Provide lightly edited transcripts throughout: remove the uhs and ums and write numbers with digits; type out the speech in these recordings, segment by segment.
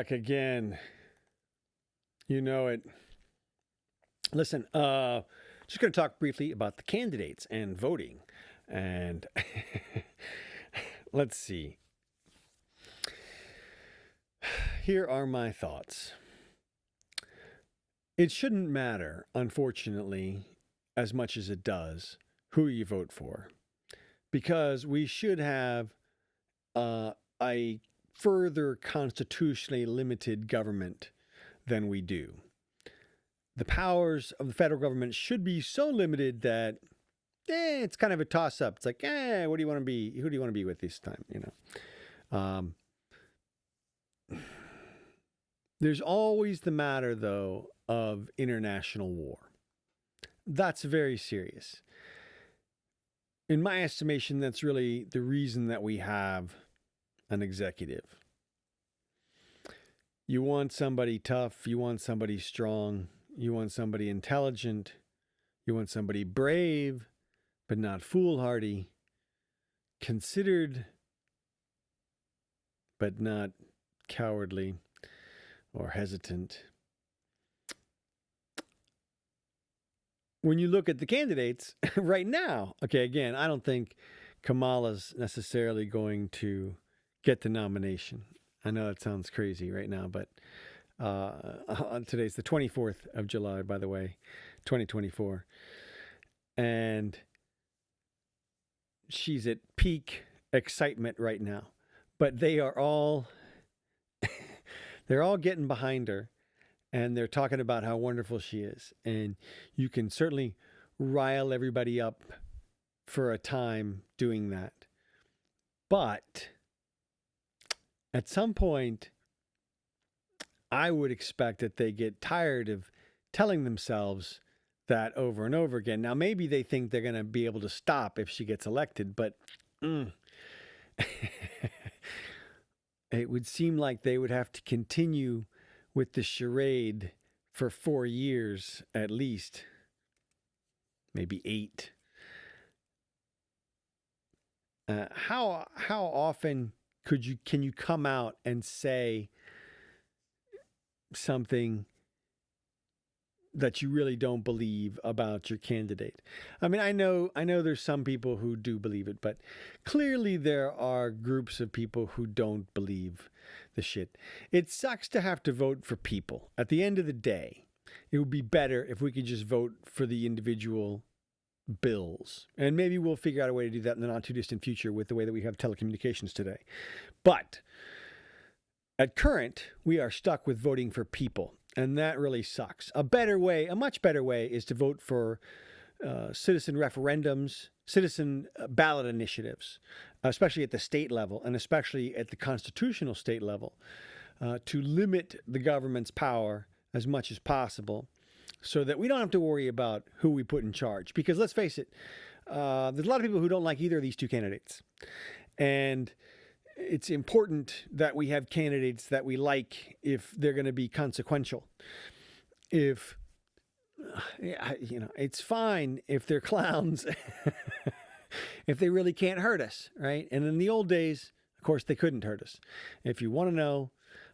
back again. You know it. Listen, just going to talk briefly about the candidates and voting. And let's see. Here are my thoughts. It shouldn't matter, unfortunately, as much as it does, who you vote for, because we should have a further constitutionally limited government than we do. The powers of the federal government should be so limited that it's kind of a toss-up. It's like, what do you want to be? Who do you want to be with this time? There's always the matter, though, of international war. That's very serious. In my estimation, that's really the reason that we have an executive. You want somebody tough, you want somebody strong, you want somebody intelligent, you want somebody brave, but not foolhardy, considered, but not cowardly or hesitant. When you look at the candidates right now, okay, again, I don't think Kamala's necessarily going to get the nomination. I know that sounds crazy right now, but today's the 24th of July, by the way, 2024. And she's at peak excitement right now. But they are all, they're all getting behind her. And they're talking about how wonderful she is. And you can certainly rile everybody up for a time doing that. But at some point, I would expect that they get tired of telling themselves that over and over again. Now, maybe they think they're going to be able to stop if she gets elected, but it would seem like they would have to continue with the charade for 4 years at least, maybe 8. How often can you come out and say something that you really don't believe about your candidate? I mean, I know there's some people who do believe it, but clearly there are groups of people who don't believe the shit. It sucks to have to vote for people. At the end of the day, it would be better if we could just vote for the individual bills. And maybe we'll figure out a way to do that in the not too distant future with the way that we have telecommunications today. But at current, we are stuck with voting for people. And that really sucks. A much better way is to vote for citizen referendums, citizen ballot initiatives, especially at the state level and especially at the constitutional state level, to limit the government's power as much as possible so that we don't have to worry about who we put in charge. Because let's face it, there's a lot of people who don't like either of these two candidates. And it's important that we have candidates that we like if they're going to be consequential. If, it's fine if they're clowns, if they really can't hurt us, right? And in the old days, of course, they couldn't hurt us. If you want to know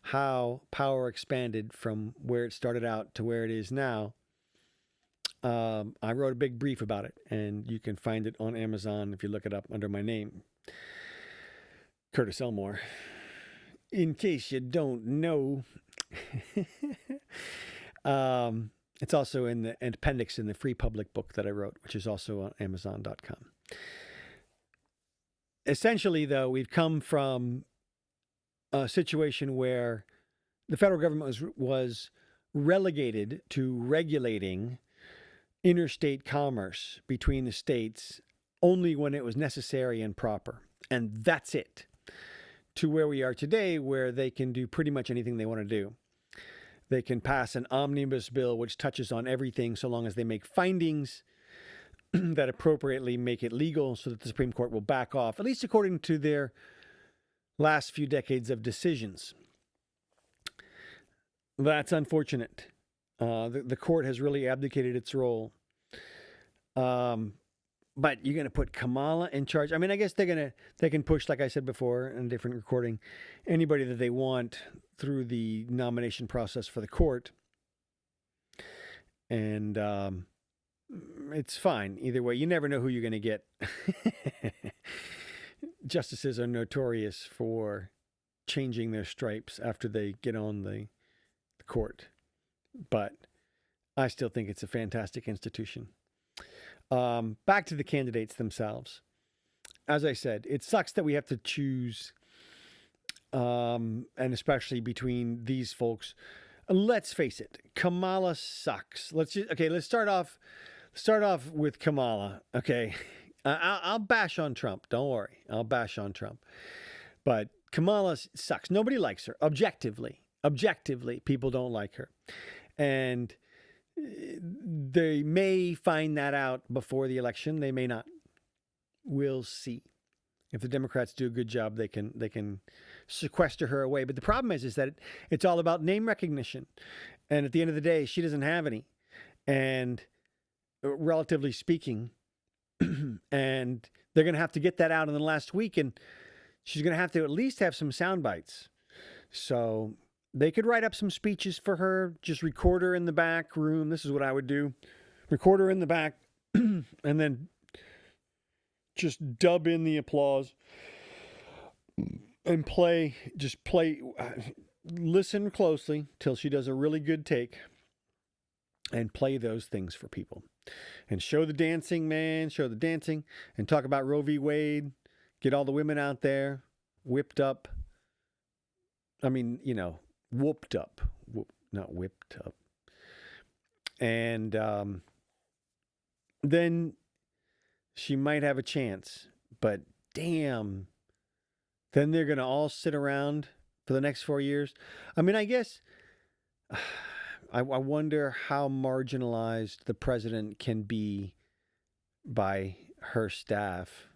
how power expanded from where it started out to where it is now, I wrote a big brief about it, and you can find it on Amazon if you look it up under my name, Curtis Elmore. In case you don't know, it's also in the appendix in the free public book that I wrote, which is also on Amazon.com. Essentially, though, we've come from a situation where the federal government was relegated to regulating interstate commerce between the states only when it was necessary and proper. And that's it. To where we are today, where they can do pretty much anything they want to do. They can pass an omnibus bill which touches on everything so long as they make findings that appropriately make it legal so that the Supreme Court will back off, at least according to their last few decades of decisions. That's unfortunate. The court has really abdicated its role. but you're going to put Kamala in charge. I mean, I guess they can push, like I said before in a different recording, anybody that they want through the nomination process for the court. And it's fine either way. You never know who you're going to get. Justices are notorious for changing their stripes after they get on the court. But I still think it's a fantastic institution. Back to the candidates themselves. As I said, it sucks that we have to choose, and especially between these folks. Let's face it, Kamala sucks. Let's start off with Kamala. Okay, I'll bash on Trump. Don't worry, I'll bash on Trump. But Kamala sucks. Nobody likes her. Objectively, people don't like her, and they may find that out before the election. They may not. We'll see. If the Democrats do a good job, they can sequester her away. But the problem is that it's all about name recognition. And at the end of the day, she doesn't have any. And relatively speaking, and they're going to have to get that out in the last week. And she's going to have to at least have some sound bites. So they could write up some speeches for her, just record her in the back room. This is what I would do. Record her in the back and then just dub in the applause and listen closely till she does a really good take and play those things for people and show the dancing, and talk about Roe v. Wade, get all the women out there whipped up. I mean, whooped up, not whipped up. And then she might have a chance, but damn, then they're going to all sit around for the next 4 years. I mean, I guess I wonder how marginalized the president can be by her staff.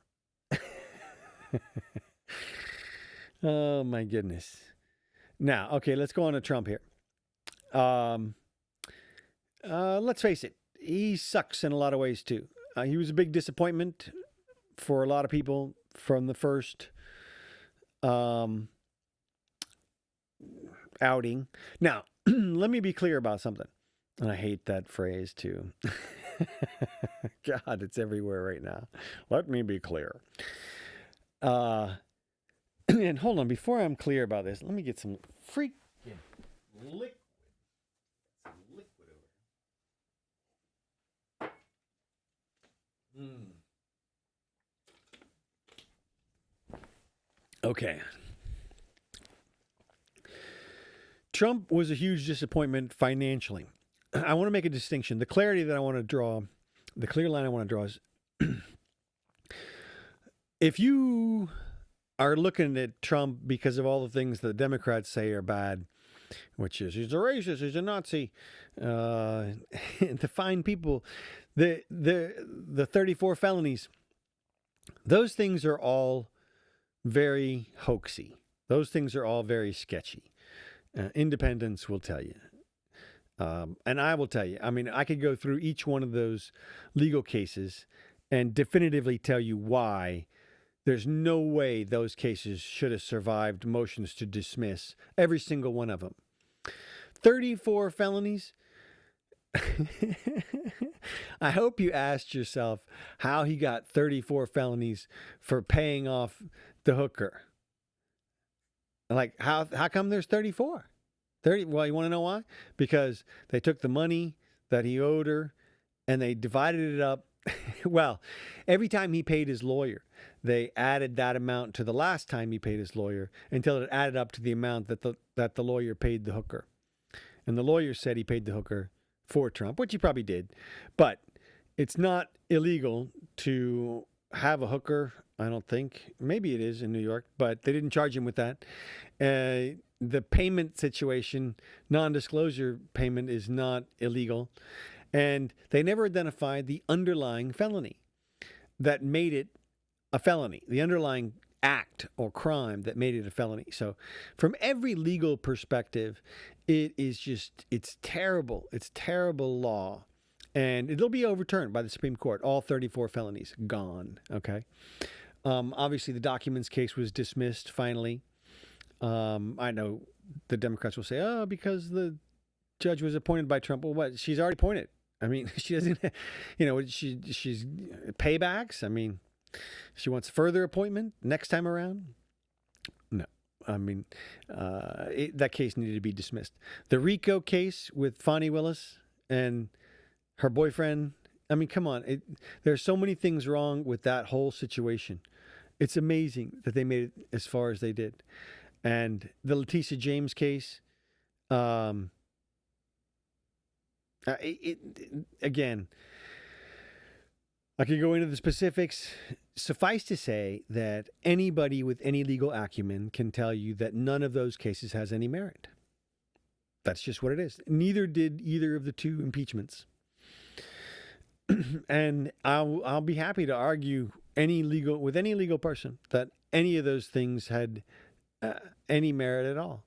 Oh, my goodness. Now, okay, let's go on to Trump here. Let's face it, he sucks in a lot of ways, too. He was a big disappointment for a lot of people from the first outing. Now, let me be clear about something. And I hate that phrase, too. God, it's everywhere right now. Let me be clear. And hold on, before I'm clear about this, let me get some freaking liquid. Some liquid over. Okay. Trump was a huge disappointment financially. I want to make a distinction. The clarity that I want to draw, the clear line I want to draw is if you are looking at Trump because of all the things the Democrats say are bad, which is he's a racist, he's a Nazi, the fine people, the 34 felonies, those things are all very hoaxy. Those things are all very sketchy. Independents will tell you. And I will tell you, I mean, I could go through each one of those legal cases and definitively tell you why there's no way those cases should have survived motions to dismiss, every single one of them. 34 felonies. I hope you asked yourself how he got 34 felonies for paying off the hooker. Like, how come there's 34? Well, you want to know why? Because they took the money that he owed her and they divided it up. Well, every time he paid his lawyer, they added that amount to the last time he paid his lawyer until it added up to the amount that the lawyer paid the hooker. And the lawyer said he paid the hooker for Trump, which he probably did. But it's not illegal to have a hooker, I don't think. Maybe it is in New York, but they didn't charge him with that. The payment situation, non-disclosure payment, is not illegal. And they never identified the underlying felony that made it a felony, the underlying act or crime that made it a felony. So from every legal perspective, it's terrible. It's terrible law. and it'll be overturned by the Supreme Court. All 34 felonies gone. Okay. Obviously, the documents case was dismissed finally. I know the Democrats will say, "Oh, because the judge was appointed by Trump." Well, what? She's already appointed. I mean, she doesn't. She's paybacks. I mean, she wants further appointment next time around. No. I mean, that case needed to be dismissed. The RICO case with Fonnie Willis and her boyfriend. I mean, come on. There's so many things wrong with that whole situation. It's amazing that they made it as far as they did. And the Letitia James case, again, I could go into the specifics. Suffice to say that anybody with any legal acumen can tell you that none of those cases has any merit. That's just what it is. Neither did either of the two impeachments. And I'll be happy to argue with any legal person that any of those things had any merit at all.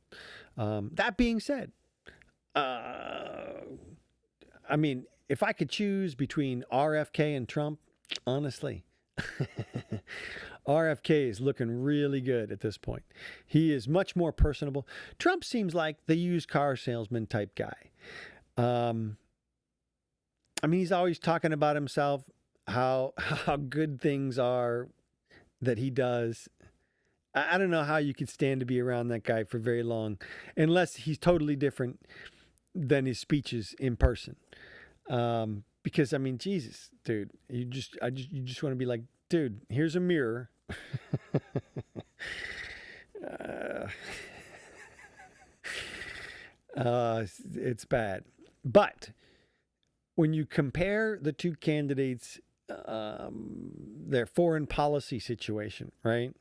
That being said, I mean, if I could choose between RFK and Trump, honestly, RFK is looking really good at this point. He is much more personable. Trump seems like the used car salesman type guy. I mean, he's always talking about himself, how good things are that he does. I don't know how you could stand to be around that guy for very long, unless he's totally different than his speeches in person. Because I mean, Jesus, dude, you just want to be like, dude, here's a mirror. It's bad. But when you compare the two candidates, their foreign policy situation, right?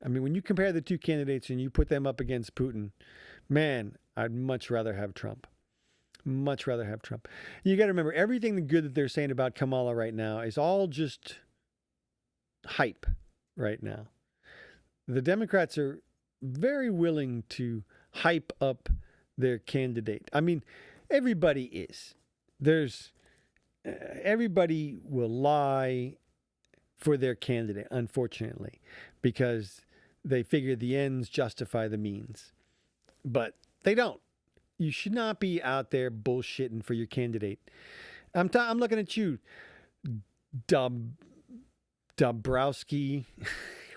I mean, when you compare the two candidates and you put them up against Putin, man, I'd much rather have Trump. Much rather have Trump. You got to remember, everything good that they're saying about Kamala right now is all just hype right now. The Democrats are very willing to hype up their candidate. I mean, everybody is. Everybody will lie for their candidate, unfortunately, because they figure the ends justify the means. But they don't. You should not be out there bullshitting for your candidate. I'm looking at you, Dabrowski.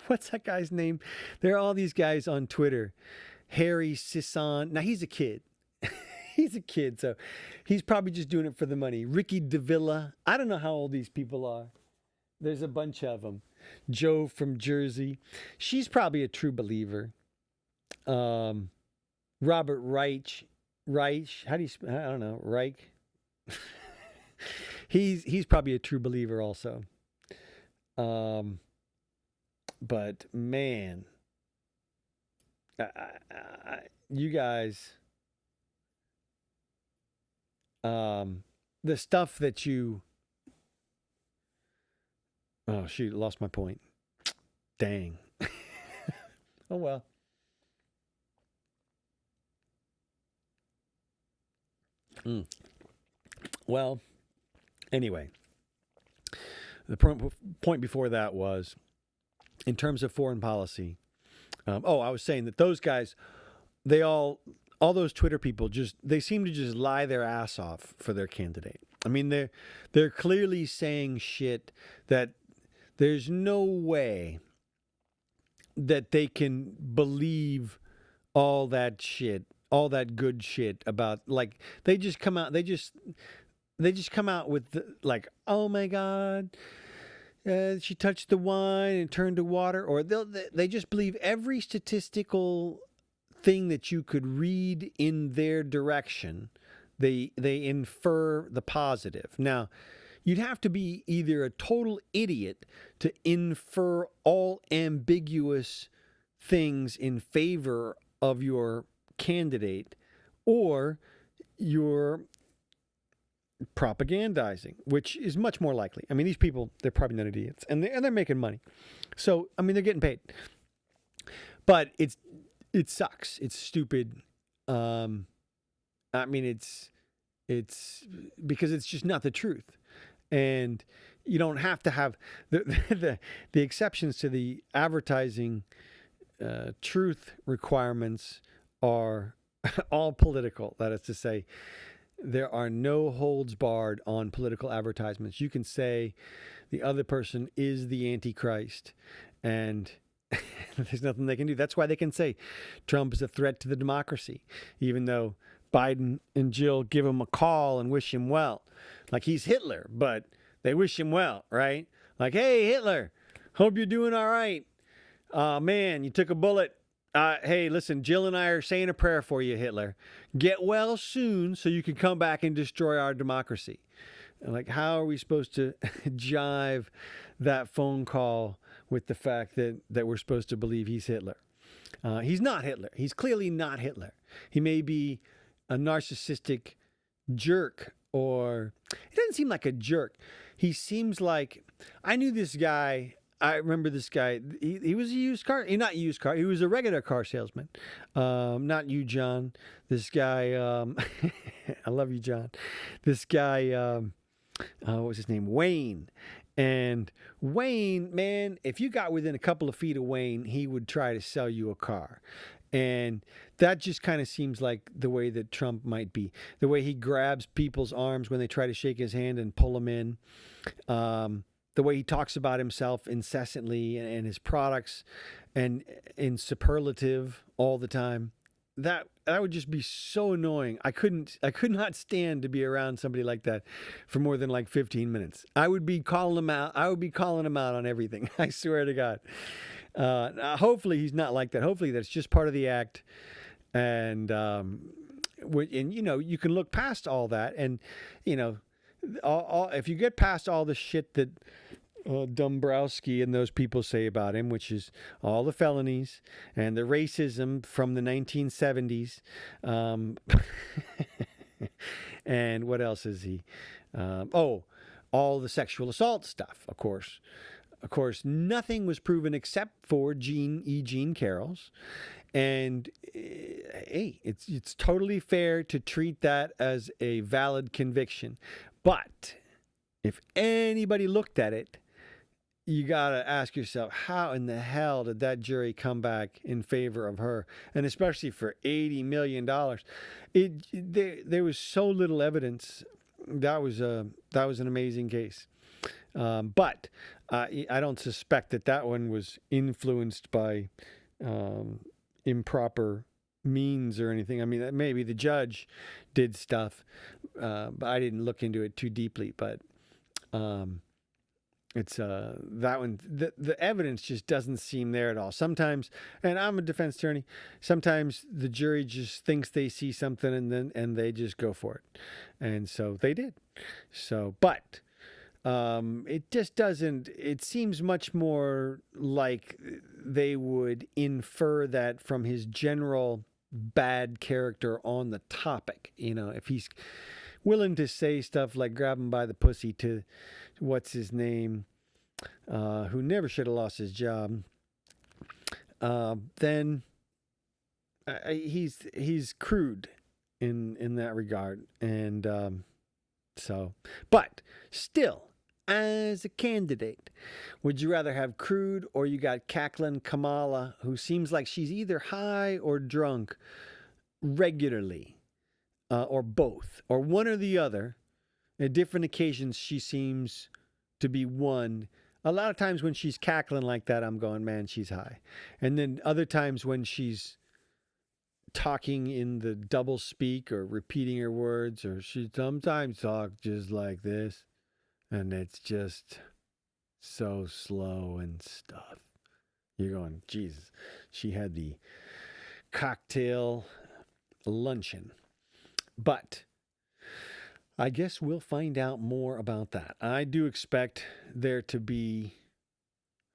What's that guy's name? There are all these guys on Twitter. Harry Sisson. Now, he's a kid. He's a kid, so he's probably just doing it for the money. Ricky Davila. I don't know how old these people are. There's a bunch of them. Joe from Jersey. She's probably a true believer. Robert Reich. How do you? I don't know. Reich. He's probably a true believer also. But man, you guys, the stuff that you. Oh shoot! Lost my point. Dang. Oh well. Well, anyway, the point before that was, in terms of foreign policy. I was saying that those guys, all those Twitter people, they seem to just lie their ass off for their candidate. I mean, they're clearly saying shit that there's no way that they can believe all that shit, all that good shit about, like, they just come out with like, oh my God, she touched the wine and turned to water, or they just believe every statistical thing that you could read in their direction. They infer the positive. Now, you'd have to be either a total idiot to infer all ambiguous things in favor of your candidate, or you're propagandizing, which is much more likely. I mean, these people, they're probably not idiots, and they're making money. So, I mean, they're getting paid. But it sucks. It's stupid. I mean, It's because it's just not the truth. And you don't have to have the exceptions to the advertising truth requirements are all political. That is to say, there are no holds barred on political advertisements. You can say the other person is the Antichrist, and there's nothing they can do. That's why they can say Trump is a threat to the democracy, even though Biden and Jill give him a call and wish him well. Like he's Hitler, but they wish him well, right? Like, hey, Hitler, hope you're doing all right. Man, you took a bullet. Hey, listen, Jill and I are saying a prayer for you, Hitler. Get well soon so you can come back and destroy our democracy. Like, how are we supposed to jive that phone call with the fact that we're supposed to believe he's Hitler? He's not Hitler. He's clearly not Hitler. He may be a narcissistic jerk, or he doesn't seem like a jerk. He seems like, I knew this guy. I remember this guy. He was a used car. Not used car. He was a regular car salesman. Not you, John. This guy. I love you, John. This guy. What was his name? Wayne. And Wayne, man, if you got within a couple of feet of Wayne, he would try to sell you a car. And that just kind of seems like the way that Trump might be. The way he grabs people's arms when they try to shake his hand and pull them in. The way he talks about himself incessantly and his products and in superlative all the time. That would just be so annoying. I could not stand to be around somebody like that for more than like 15 minutes. I would be calling him out. I would be calling him out on everything. I swear to God. Hopefully he's not like that. Hopefully that's just part of the act. And you know, you can look past all that, and you know, if you get past all the shit that Dombrowski and those people say about him, which is all the felonies and the racism from the 1970s. And what else is he? All the sexual assault stuff, of course. Of course, nothing was proven except for Jean Carroll's. And hey, it's totally fair to treat that as a valid conviction. But if anybody looked at it, you got to ask yourself, how in the hell did that jury come back in favor of her? And especially for $80 million. There was so little evidence. That was an amazing case. But I don't suspect that one was influenced by improper means or anything. I mean, maybe the judge did stuff, but I didn't look into it too deeply. But it's that one. The evidence just doesn't seem there at all. Sometimes, and I'm a defense attorney. Sometimes the jury just thinks they see something, and they just go for it, and so they did. So, but it just doesn't. It seems much more like they would infer that from his general bad character on the topic. You know, if he's willing to say stuff like grab him by the pussy to what's his name, who never should have lost his job, then he's crude in that regard. And so, but still, as a candidate, would you rather have crude, or you got cackling Kamala, who seems like she's either high or drunk regularly, or both, or one or the other? At different occasions, she seems to be one. A lot of times when she's cackling like that, I'm going, man, she's high. And then other times when she's talking in the double speak or repeating her words, or she sometimes talks just like this, and it's just so slow and stuff. You're going, Jesus, she had the cocktail luncheon. But I guess we'll find out more about that. I do expect there to be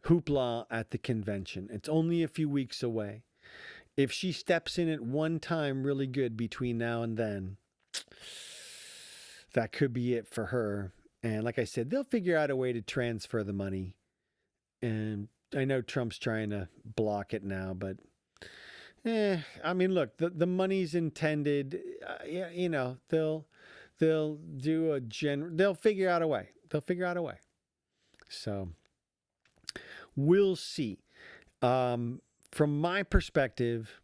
hoopla at the convention. It's only a few weeks away. If she steps in at one time really good between now and then, that could be it for her. And like I said, they'll figure out a way to transfer the money. And I know Trump's trying to block it now, but I mean, look, the money's intended. You know, they'll they'll do they'll figure out a way. They'll figure out a way. So we'll see. From my perspective,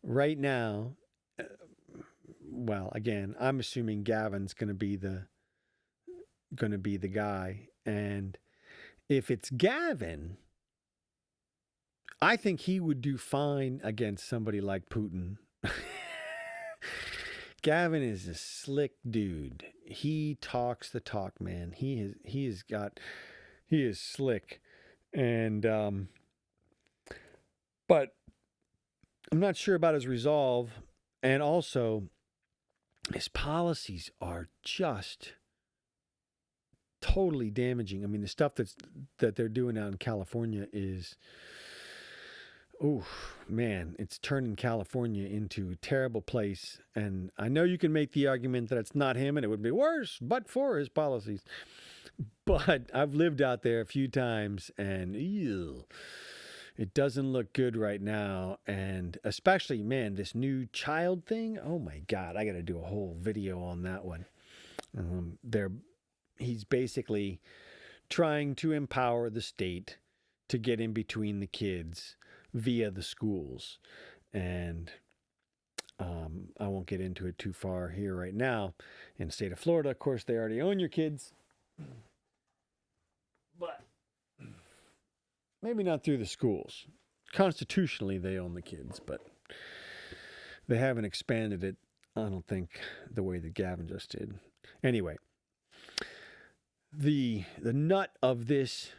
right now, well, again, I'm assuming Gavin's going to be the guy, and if it's Gavin, I think he would do fine against somebody like Putin. Gavin is a slick dude. He talks the talk, man. He is slick, and but I'm not sure about his resolve, and also his policies are just totally damaging. I mean, the stuff that they're doing out in California is, oh man, it's turning California into a terrible place. And I know you can make the argument that it's not him and it would be worse but for his policies. But I've lived out there a few times, and ew, it doesn't look good right now. And especially, man, this new child thing. Oh my God, I got to do a whole video on that one. He's basically trying to empower the state to get in between the kids via the schools. And I won't get into it too far here right now. In the state of Florida, of course, they already own your kids. But maybe not through the schools. Constitutionally, they own the kids, but they haven't expanded it, I don't think, the way that Gavin just did. Anyway, the nut of this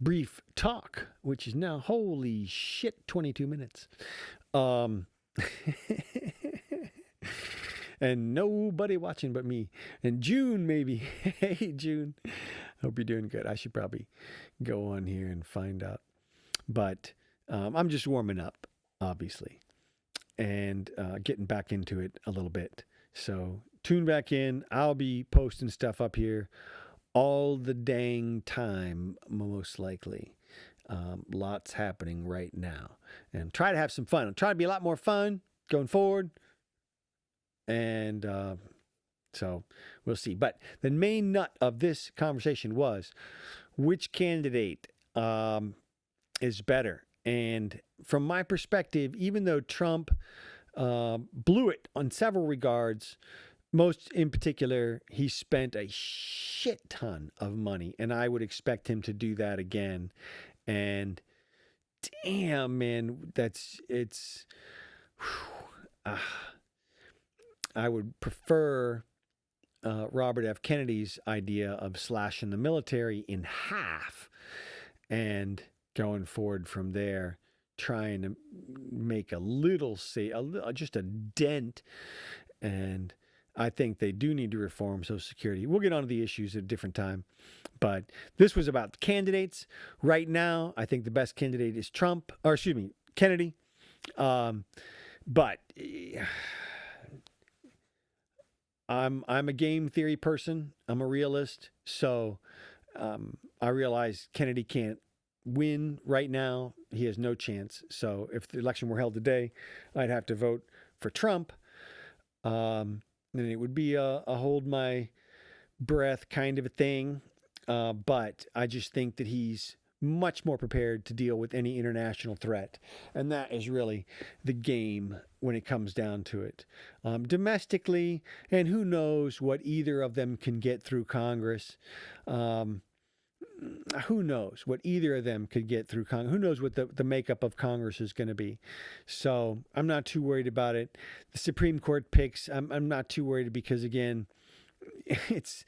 brief talk, which is now, holy shit, 22 minutes. And nobody watching but me. And June, maybe. Hey, June. Hope you're doing good. I should probably go on here and find out. But I'm just warming up, obviously, and getting back into it a little bit. So tune back in. I'll be posting stuff up here all the dang time, most likely. Lots happening right now. And try to have some fun. I'll try to be a lot more fun going forward. And so we'll see. But the main nut of this conversation was which candidate is better. And from my perspective, even though Trump blew it on several regards, most in particular, he spent a shit ton of money, and I would expect him to do that again. And damn, man, I would prefer Robert F. Kennedy's idea of slashing the military in half and going forward from there, trying to make just a dent. And I think they do need to reform Social Security. We'll get onto the issues at a different time. But this was about the candidates. Right now, I think the best candidate is Kennedy. But I'm a game theory person. I'm a realist. So I realize Kennedy can't win right now. He has no chance. So if the election were held today, I'd have to vote for Trump. And it would be a hold my breath kind of a thing. But I just think that he's much more prepared to deal with any international threat. And that is really the game when it comes down to it. Domestically, and who knows what either of them can get through Congress. Who knows what either of them could get through Congress? Who knows what the makeup of Congress is going to be? So I'm not too worried about it. The Supreme Court picks, I'm not too worried because, again, it's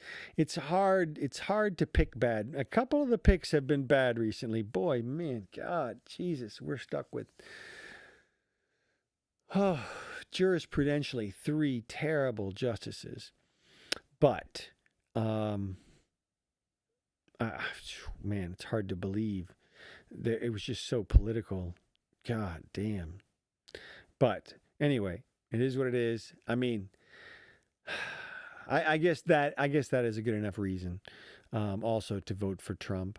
hard to pick bad. A couple of the picks have been bad recently. Boy, man, God, Jesus, we're stuck with jurisprudentially 3 terrible justices. But man, it's hard to believe that it was just so political. God damn. But anyway, it is what it is. I mean, I guess that is a good enough reason also to vote for Trump.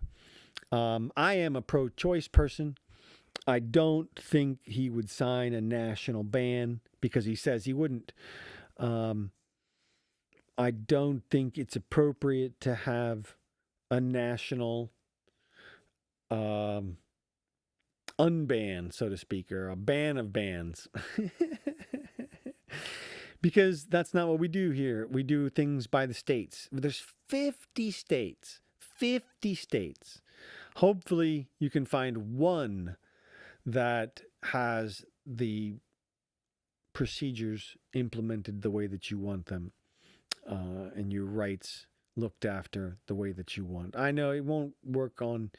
I am a pro-choice person. I don't think he would sign a national ban because he says he wouldn't. I don't think it's appropriate to have a national unban, so to speak, or a ban of bans. Because that's not what we do here. We do things by the states. There's 50 states. 50 states. Hopefully, you can find one that has the procedures implemented the way that you want them, and your rights looked after the way that you want. I know it won't work on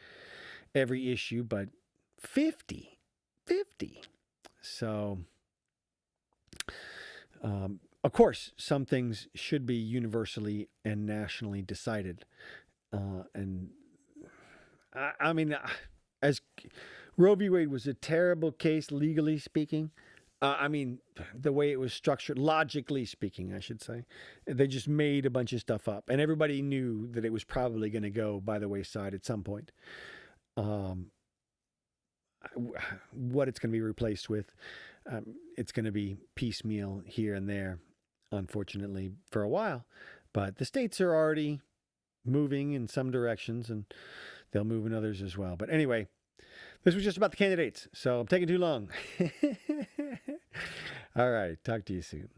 every issue, but 50. 50. So, of course, some things should be universally and nationally decided. And I mean, as Roe v. Wade was a terrible case, legally speaking. I mean, the way it was structured, logically speaking, I should say, they just made a bunch of stuff up, and everybody knew that it was probably going to go by the wayside at some point. What it's going to be replaced with, it's going to be piecemeal here and there, unfortunately, for a while. But the states are already moving in some directions, and they'll move in others as well. But anyway, this was just about the candidates, so I'm taking too long. All right, talk to you soon.